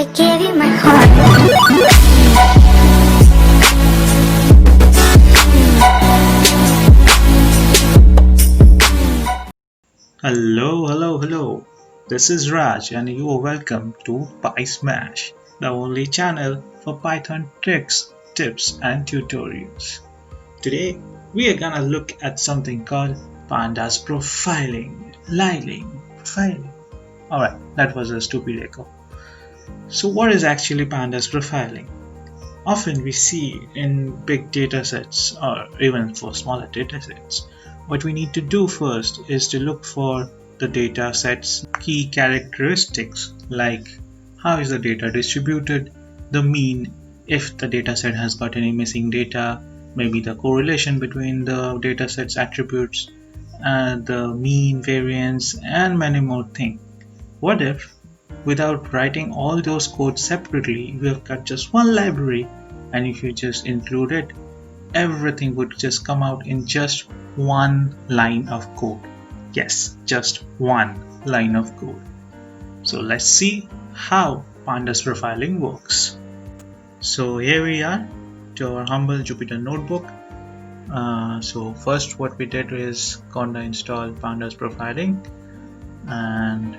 I gave you my heart. Hello. This is Raj, and you are welcome to PySmash, the only channel for Python tricks, tips, and tutorials. Today, we are gonna look at something called PANDAS profiling. Profiling. Alright, that was a stupid echo. So, what is actually PANDAS profiling? Often we see in big datasets or even for smaller datasets, what we need to do first is to look for the dataset's key characteristics like how is the data distributed, the mean, if the dataset has got any missing data, maybe the correlation between the dataset's attributes, the mean variance, and many more things. What if, without writing all those codes separately, you have got just one library, and if you just include it, everything would just come out in just one line of code. Yes, just one line of code. So let's see how pandas profiling works. So here we are to our humble Jupyter notebook. So first what we did is gonna install pandas profiling, and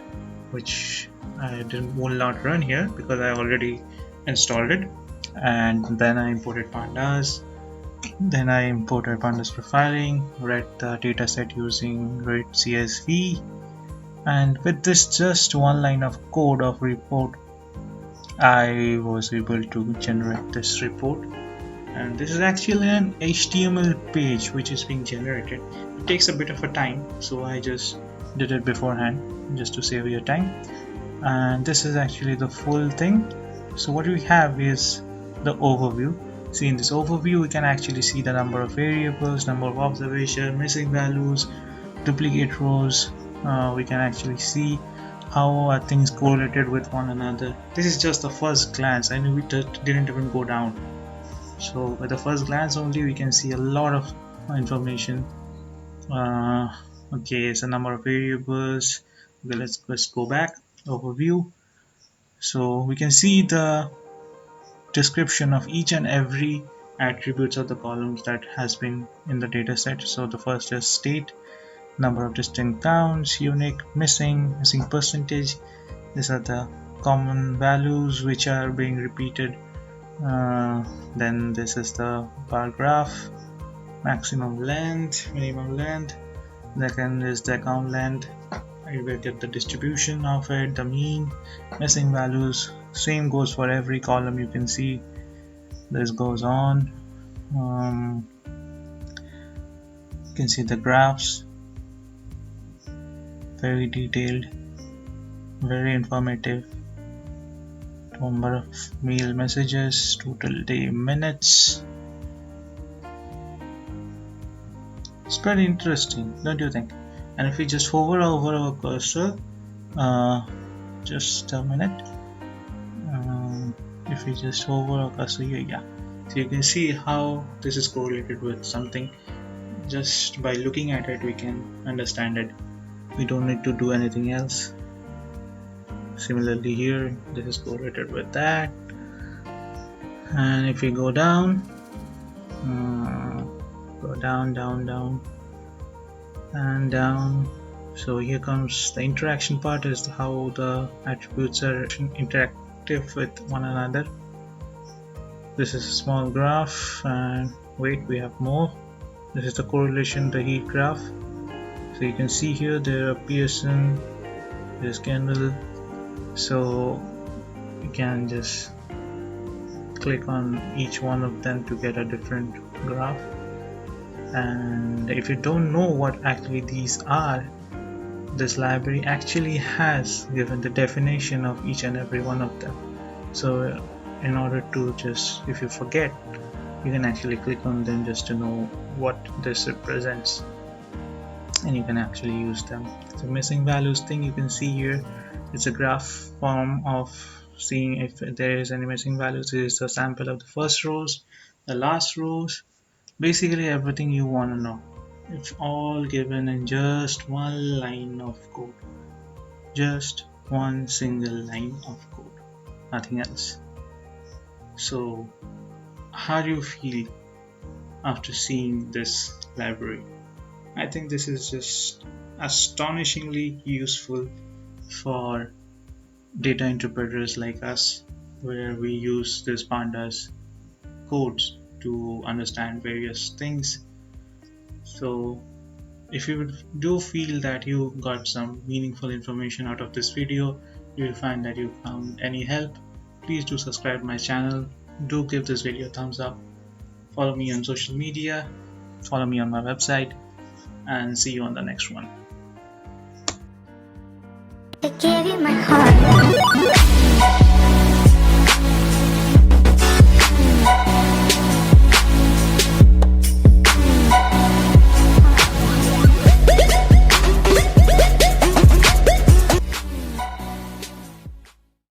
which I will not run here because I already installed it. And then I imported pandas. Then I imported pandas profiling, read the dataset using read CSV, and with this just one line of code of report, I was able to generate this report. And this is actually an HTML page which is being generated. It takes a bit of a time, so I just did it beforehand just to save your time. And this is actually the full thing. So what we have is the overview. See, in this overview we can actually see the number of variables, number of observations, missing values, duplicate rows. We can actually see how are things correlated with one another. This is just the first glance, and we didn't even go down. So with the first glance only we can see a lot of information. Okay, it's a number of variables. Okay, let's go back. Overview. So we can see the description of each and every attributes of the columns that has been in the dataset. So the first is state, number of distinct counts, unique, missing percentage. These are the common values which are being repeated. Then this is the bar graph, maximum length, minimum length. Second is the account length. You will get the distribution of it, the mean, missing values. Same goes for every column. You can see this goes on. You can see the graphs, very detailed, very informative. Number of mail messages, total day minutes. It's pretty interesting, don't you think? And if we just hover over our cursor, just a minute. If we just hover our cursor here, yeah. So you can see how this is correlated with something. Just by looking at it, we can understand it. We don't need to do anything else. Similarly here, this is correlated with that. And if we go down, down and down. So here comes the interaction part, is how the attributes are interactive with one another. This is a small graph, and wait, we have more. This is the correlation, the heat graph. So you can see here there are Pearson, there's Kendall. So you can just click on each one of them to get a different graph. And if you don't know what actually these are, this library actually has given the definition of each and every one of them. So in order to just, if you forget, you can actually click on them just to know what this represents, and you can actually use them. The missing values thing you can see here, it's a graph form of seeing if there is any missing values. This is a sample of the first rows, the last rows, basically everything you want to know. It's all given in just one line of code, just one single line of code. nothing else. So, how do you feel after seeing this library? I think this is just astonishingly useful for data interpreters like us, where we use this pandas codes to understand various things. So if you do feel that you got some meaningful information out of this video, you will find that you found any help, please do subscribe my channel, do give this video a thumbs up, follow me on social media, follow me on my website, and see you on the next one. I gave you my heart.